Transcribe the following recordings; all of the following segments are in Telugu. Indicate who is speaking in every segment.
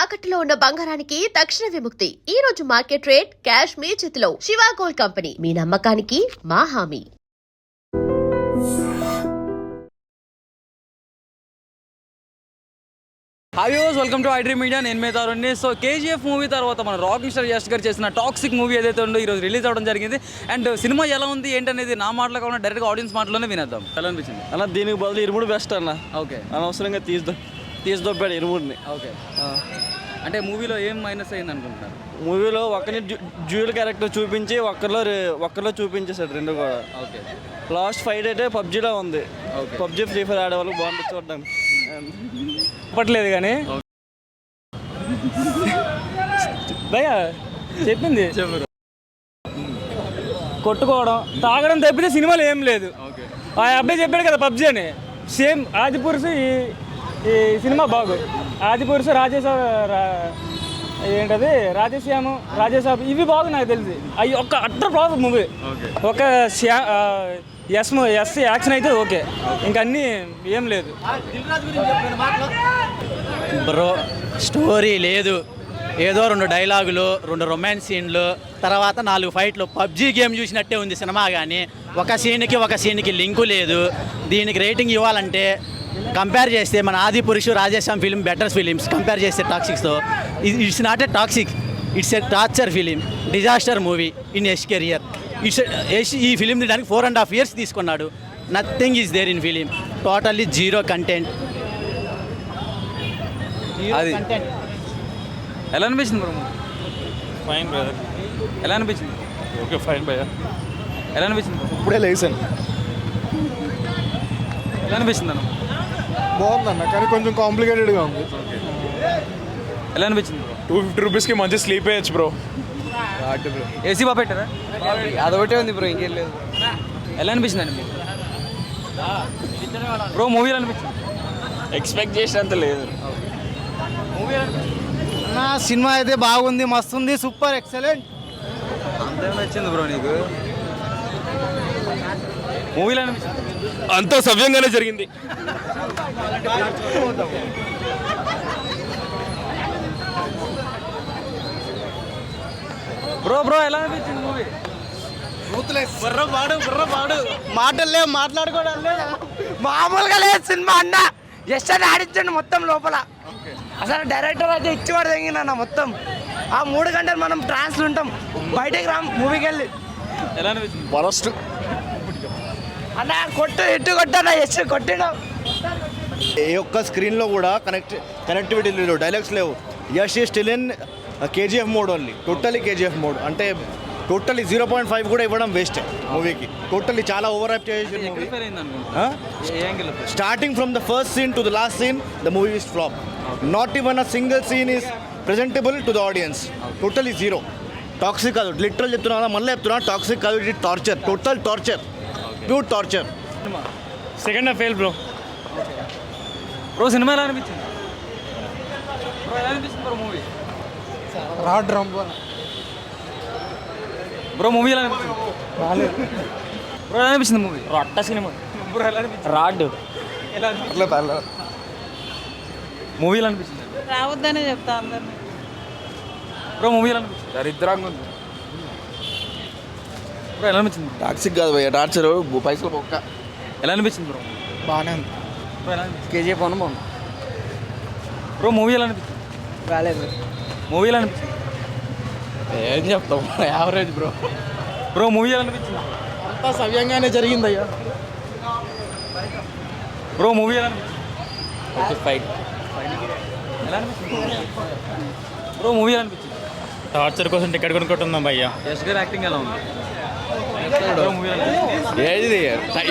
Speaker 1: తాకట్టులో ఉన్న బంగారానికి తక్షణ విముక్తి. ఈ రోజు మార్కెట్ రేట్ క్యాష్ మీ చేతిలో. శివ గోల్డ్ కంపెనీ, మీ నమ్మకానికి మా హామీ.
Speaker 2: Hi viewers, welcome to iDream media. నేను మీ తరుణ్ని. సో కేజీఎఫ్ మూవీ తర్వాత మన రాకింగ్ స్టార్ యష్ గారు చేసిన టాక్సిక్ మూవీ ఏదైతే ఉందో ఈరోజు రిలీజ్ అవ్వడం జరిగింది. అండ్ సినిమా ఎలా ఉంది ఏంటనేది నా మాటలో కాకుండా డైరెక్ట్గా ఆడియన్స్ మాటలోనే వినేద్దాం. ఎలా అనిపించింది
Speaker 3: అన్న? దీనికి బదులు ఇరుముడు బెస్ట్ అన్న.
Speaker 2: ఓకే,
Speaker 3: అనవసరంగా తీసిదొబ్బాడు ఇరుముడిని.
Speaker 2: ఓకే. అంటే మూవీలో ఏం మైనస్ అయింది అనుకుంటున్నారు?
Speaker 3: మూవీలో ఒక్కని డ్యూయల్ క్యారెక్టర్ చూపించి ఒక్కరిలో చూపించేశాడు రెండు కూడా.
Speaker 2: ఓకే.
Speaker 3: లాస్ట్ ఫైట్ అయితే పబ్జీలో ఉంది. పబ్జీ ఫ్రీ ఫైర్ ఆడే వాళ్ళకి బాగుంటుంది చూడడానికి.
Speaker 2: చెప్పట్లేదు కానీ భయ్యా చెప్పింది చెప్పరు. కొట్టుకోవడం తాగడం తప్పితే సినిమాలో ఏం లేదు. ఆ అబ్బాయి చెప్పాడు కదా పబ్జీ అని, సేమ్ ఆదిపురుషు ఈ సినిమా బాగు. ఆదిపురుషు ఏంటది రాజేశ్యాము ఇవి బాగు నాకు తెలిసి. అవి ఒక్క అట్టర్ ప్రాబ్లం మూవీ. ఒక ఎస్ యాక్షన్ అయితే ఓకే, ఇంక అన్నీ ఏం లేదు.
Speaker 4: బ్రో స్టోరీ లేదు, ఏదో 2 డైలాగులు, 2 రొమాన్స్ సీన్లు, తర్వాత 4 ఫైట్లు. పబ్జీ గేమ్ చూసినట్టే ఉంది సినిమా. కానీ ఒక సీన్కి లింకు లేదు. దీనికి రేటింగ్ ఇవ్వాలంటే కంపేర్ చేస్తే మన Adipurush Radhe Shyam film better films compare చేస్తే టాక్సిక్స్తో it's not a toxic, it's a torture film, disaster movie in Yash career. ఈ ఫిలిం తీయడానికి 4.5 years తీసుకున్నాడు. Nothing is there in film, totally zero content.
Speaker 2: అది ఎలా అనిపించింది బ్రో?
Speaker 3: Fine brother.
Speaker 2: ఎలా అనిపించింది?
Speaker 3: ఓకే ఫైన్ భయ్యా.
Speaker 2: ఎలా అనిపించింది?
Speaker 5: ఇప్పుడే లేసాను.
Speaker 2: ఎలా అనిపించింది అన్న?
Speaker 5: బాగుందన్న, కానీ కొంచెం కాంప్లికేటెడ్గా ఉంది.
Speaker 2: ఎలా అనిపించింది బ్రో?
Speaker 5: 250 రూపీస్కి మంచి స్లీప్ వేయచ్చు బ్రో.
Speaker 2: ఏసీ బాగా పెట్టారా?
Speaker 3: అదొకటే ఉంది బ్రో, ఇంకేం లేదు.
Speaker 2: ఎలా అనిపించింది అండి బ్రో? మూవీ ఎలా అనిపించింది?
Speaker 3: ఎక్స్పెక్ట్ చేసినంత లేదు.
Speaker 2: మూవీ ఎలా అనిపించింది?
Speaker 4: సినిమా అయితే బాగుంది, మస్తుంది, సూపర్ ఎక్సలెంట్.
Speaker 2: అంతేం నచ్చింది బ్రో నీకు? మూవీలో అనిపించింది?
Speaker 5: అంతా సవ్యంగానే జరిగింది.
Speaker 2: బ్రో ఎలా అనిపించింది మూవీ?
Speaker 4: మాటలు లేవు, మాట్లాడుకోవడం లేదు, మామూలుగా లేదు సినిమా. అన్న జస్ట్ అని ఆడించండి మొత్తం లోపల. అసలు డైరెక్టర్ అయితే ఇచ్చివాడు తెగిన మొత్తం. ఆ 3 గంటలు మనం ట్రాన్స్లు ఉంటాం, బయటకు రామ్ మూవీకి వెళ్ళి.
Speaker 2: ఎలా అనిపించింది?
Speaker 5: వరస్ట్.
Speaker 4: అన్న ఇట్టు కొట్టా ఎస్ కొట్టిన
Speaker 6: ఏ ఒక్క స్క్రీన్లో కూడా కనెక్టివిటీ లేవు, డైలాగ్స్ లేవు. Yash still in KGF mode only, totally KGF mode. అంటే టోటలీ 0.5 కూడా ఇవ్వడం వేస్ట్ మూవీకి. టోటలీ చాలా ఓవర్ యాప్ చేసి movie. Starting from the first scene to the last scene the movie is flop. Not even a single scene is presentable to the audience. Totally zero. Toxic కాదు, లిటరల్ చెప్తున్నా, మళ్ళీ చెప్తున్నా, టాక్సిక్ కాదు, ఇది torture, total torture, pure torture.
Speaker 3: Second half fail bro.
Speaker 2: Bro cinema ఎలా అనిపించింది? బ్రో ఎలా అనిపించింది బ్రో మూవీ? బ్రో మూవీ ఎలా అనిపించింది? బ్రో ఎలా అనిపించింది మూవీ?
Speaker 3: రొట్ట సినిమా
Speaker 2: బ్రో ఎలా అనిపించింది?
Speaker 3: రాడ్.
Speaker 2: ఎలా అనిపించింది? మూవీ ఎలా అనిపించింది?
Speaker 7: రావద్దనే చెప్తా అందరినీ.
Speaker 2: బ్రో మూవీ ఎలా అనిపించింది? దరిద్రంగా ఉంది. బ్రో ఎలా అనిపించింది?
Speaker 6: టాక్సిక్ కాదు భయ్య, టార్చర్, పైసలు పొక్క.
Speaker 2: ఎలా అనిపించింది బ్రో?
Speaker 4: బాగానే ఉంది.
Speaker 2: బ్రో ఎలా అనిపించింది?
Speaker 4: కేజీఎఫ్ వన్ బాగుంది.
Speaker 2: బ్రో మూవీ ఎలా అనిపించింది?
Speaker 4: రాలేదు.
Speaker 2: మూవీ ఎలా అనిపించింది?
Speaker 4: ఏం చెప్తాం, యావరేజ్ బ్రో.
Speaker 2: బ్రో మూవీ ఎలా అనిపించింది?
Speaker 4: అంతా సవ్యంగానే జరిగింది అయ్యా.
Speaker 2: బ్రో మూవీ ఎలా అనిపించింది?
Speaker 3: ఫైట్.
Speaker 2: ఎలా అనిపించింది? బ్రో మూవీ ఎలా అనిపించింది?
Speaker 3: టార్చర్ కోసం టికెట్ కొనుక్కుంటున్నాం భయ్యా.
Speaker 2: యష్ గారి యాక్టింగ్ ఎలా ఉంది? బ్రో మూవీ ఎలా అనిపించింది?
Speaker 3: ఏది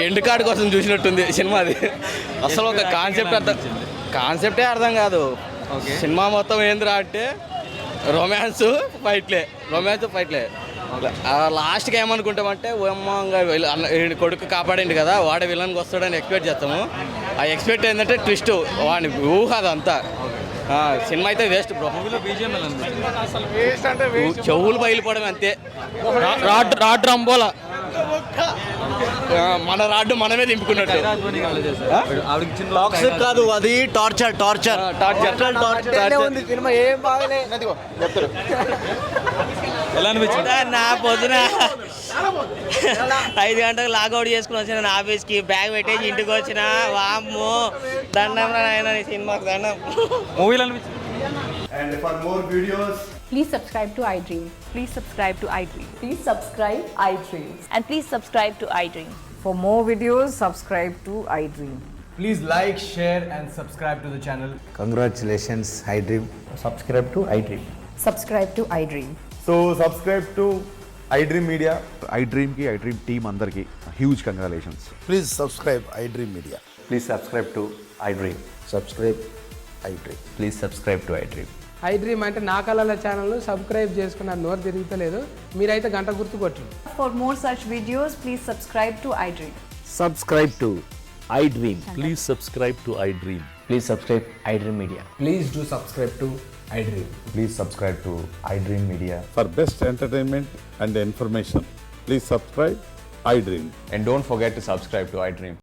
Speaker 3: ఎండ్ కార్డ్ కోసం చూసినట్టుంది సినిమా. అది అసలు ఒక కాన్సెప్టే అర్థం కాదు.
Speaker 2: ఓకే.
Speaker 3: సినిమా మొత్తం ఏందిరా అంటే రొమాన్స్ ఫైట్లే. లాస్ట్కి ఏమనుకుంటామంటే కొడుకు కాపాడండి కదా, వాడే విలన్కి వస్తాడని ఎక్స్పెక్ట్ చేస్తాము. ఆ ఎక్స్పెక్ట్ ఏంటంటే ట్విస్ట్, వాడిని ఊహ అదంతా. సినిమా అయితే వేస్ట్ బ్రో.
Speaker 2: మూవీలో బీజిఎం ఎలా అనిపించింది?
Speaker 3: చెవులు బయలుపడమే అంతే.
Speaker 4: రాడ్ రంబోలా
Speaker 3: మన రాడ్డు మనమే దింపుకున్నట్టు.
Speaker 6: టాక్సిక్ కాదు అది టార్చర్ టార్చర్
Speaker 3: సినిమా ఏం బాగలే చెప్తారు.
Speaker 2: ఎలా అనిపించింది?
Speaker 8: నా పొద్దున 5 గంటలకు లాగౌట్ చేసుకుని వచ్చిన నా ఆఫీస్కి బ్యాగ్ పెట్టేసి ఇంటికి వచ్చిన వామ్మో దండం రా నాయనా నీ సినిమాకి దండం.
Speaker 2: మూవీలో అనిపించింది?
Speaker 6: And for more videos,
Speaker 9: Please subscribe to iDream.
Speaker 7: Please subscribe to iDream.
Speaker 9: Please subscribe iDream.
Speaker 7: And please subscribe to iDream.
Speaker 9: For more videos, subscribe to iDream.
Speaker 6: please like, share and subscribe to the channel.
Speaker 10: Congratulations, iDream. Subscribe to iDream.
Speaker 9: Subscribe to iDream.
Speaker 5: So subscribe to iDream media. iDreamకి iDream టీమ్ అందరికీ huge congratulations.
Speaker 10: Please subscribe iDream Media.
Speaker 6: Please subscribe to iDream.
Speaker 10: Subscribe iDream.
Speaker 6: Please subscribe to iDream.
Speaker 11: iDream అంటే నా కళల ఛానల్ సబ్స్క్రైబ్ చేసుకున్న నోరు తిరుగుతలేదు, మీరైతే గంట గుర్తు కొట్టండి.
Speaker 9: For more such videos, please subscribe to iDream.
Speaker 10: Subscribe to iDream.
Speaker 5: Please subscribe to iDream.
Speaker 10: Please subscribe iDream Media.
Speaker 6: Please do subscribe to iDream.
Speaker 10: Please subscribe to iDream Media.
Speaker 5: For best entertainment and information please subscribe iDream.
Speaker 6: And don't forget to subscribe to iDream.